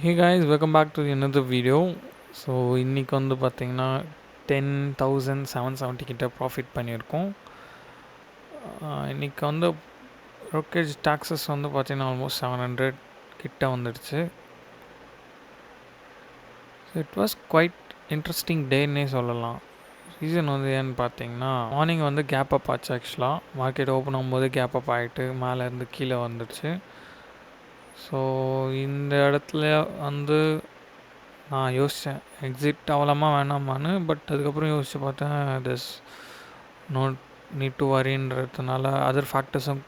Hey guys, welcome back to another video. So இன்றைக்கி வந்து பார்த்திங்கன்னா 10,770 கிட்ட ப்ராஃபிட் பண்ணியிருக்கோம். இன்றைக்கி வந்து ப்ரோக்கரேஜ் டாக்ஸஸ் வந்து பார்த்திங்கன்னா ஆல்மோஸ்ட் 700 கிட்ட வந்துடுச்சு. இட் வாஸ் குவைட் இன்ட்ரெஸ்டிங் டேன்னே சொல்லலாம். ரீசன் வந்து ஏன்னு பார்த்தீங்கன்னா மார்னிங் வந்து கேப் அப் ஆச்சு. ஆக்சுவலாக மார்க்கெட் ஓப்பன் ஆகும்போது கேப் அப் ஆகிட்டு மேலேருந்து கீழே வந்துடுச்சு. ஸோ இந்த இடத்துல வந்து நான் யோசித்தேன் எக்ஸிட் ஆகலாமா வேணாமான்னு. பட் அதுக்கப்புறம் யோசித்து பார்த்தேன் திஸ் நோட் நீட் டு வரின்றதுனால அதர் ஃபேக்டர்ஸும்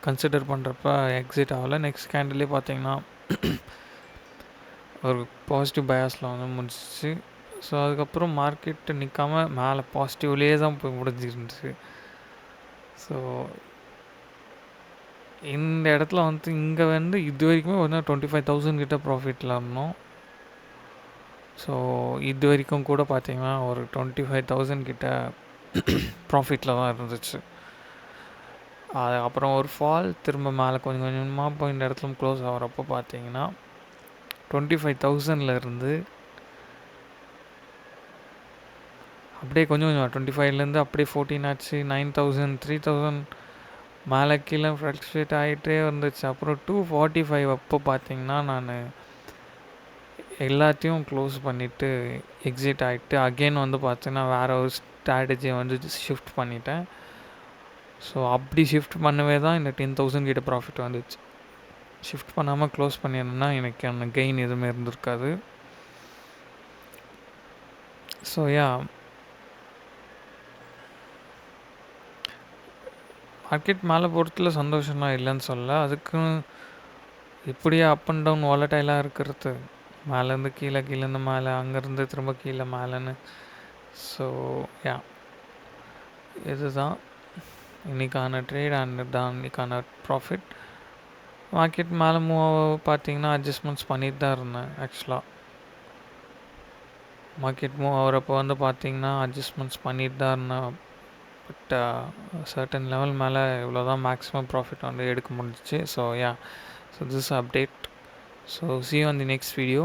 கன்சிடர் பண்ணுறப்ப எக்ஸிட் ஆகலை. நெக்ஸ்ட் கேண்டிலே பார்த்தீங்கன்னா ஒரு பாசிட்டிவ் பயாஸில் வந்து முடிஞ்சிச்சு. ஸோ அதுக்கப்புறம் மார்க்கெட்டு நிற்காம மேலே பாசிட்டிவ்லேயே தான் போய் முடிஞ்சிருந்துச்சு. ஸோ இந்த இடத்துல வந்து இங்கே வந்து இது வரைக்குமே வந்து 25,000 கிட்ட ப்ராஃபிட்டில் இருந்தோம். ஸோ இது வரைக்கும் கூட பார்த்திங்கன்னா ஒரு 25,000 கிட்ட ப்ராஃபிட்டில் தான் இருந்துச்சு. அதுக்கப்புறம் ஒரு ஃபால் திரும்ப மேலே கொஞ்சம் கொஞ்சமாக போய் இந்த இடத்துல க்ளோஸ் ஆகிறப்போ பார்த்தீங்கன்னா 25,000 இருந்து அப்படியே கொஞ்சம் கொஞ்சம் 25லேருந்து அப்படியே 14 ஆச்சு, 9,000, 3,000 மேலே கீழே ஃப்ளக்சுவேட் ஆகிட்டே வந்துச்சு. அப்புறம் 245 அப்போ பார்த்தீங்கன்னா நான் எல்லாத்தையும் க்ளோஸ் பண்ணிவிட்டு எக்ஸிட் ஆகிட்டு அகெயின் வந்து பார்த்தீங்கன்னா வேறு ஒரு ஸ்ட்ராட்டஜியை வந்து ஷிஃப்ட் பண்ணிட்டேன். ஸோ அப்படி ஷிஃப்ட் பண்ணவே தான் இந்த 10,000 கிட்ட ப்ராஃபிட் வந்துச்சு. ஷிஃப்ட் பண்ணாமல் க்ளோஸ் பண்ணியிருந்தேன்னா எனக்கு அந்த கெயின் எதுவுமே இருந்திருக்காது. ஸோ மார்க்கெட் மேலே போகிறதுல சந்தோஷம் தான், இல்லைன்னு சொல்ல. அதுக்கும் இப்படியே அப் அண்ட் டவுன் வாலட்டைலாக இருக்கிறது, மேலேருந்து கீழே, கீழேருந்து மேலே, அங்கேருந்து திரும்ப கீழே மேலேன்னு. ஸோ இதுதான் இன்றைக்கான ட்ரேட் அண்ட் தான் இன்றைக்கான ப்ராஃபிட். மார்க்கெட் மேலே மூவ் பார்த்தீங்கன்னா அட்ஜஸ்ட்மெண்ட்ஸ் பண்ணிட்டு தான் இருந்தேன். ஆக்சுவலாக மார்க்கெட் மூவ் ஆகிறப்போ வந்து பார்த்தீங்கன்னா அட்ஜஸ்ட்மெண்ட்ஸ் பண்ணிட்டு தான் இருந்தேன். பட் சர்டன் லெவல் மேலே இவ்வளோ தான் மேக்ஸிமம் ப்ராஃபிட் வந்து எடுக்க முடிஞ்சிச்சு. So so this update. So see you on the next video.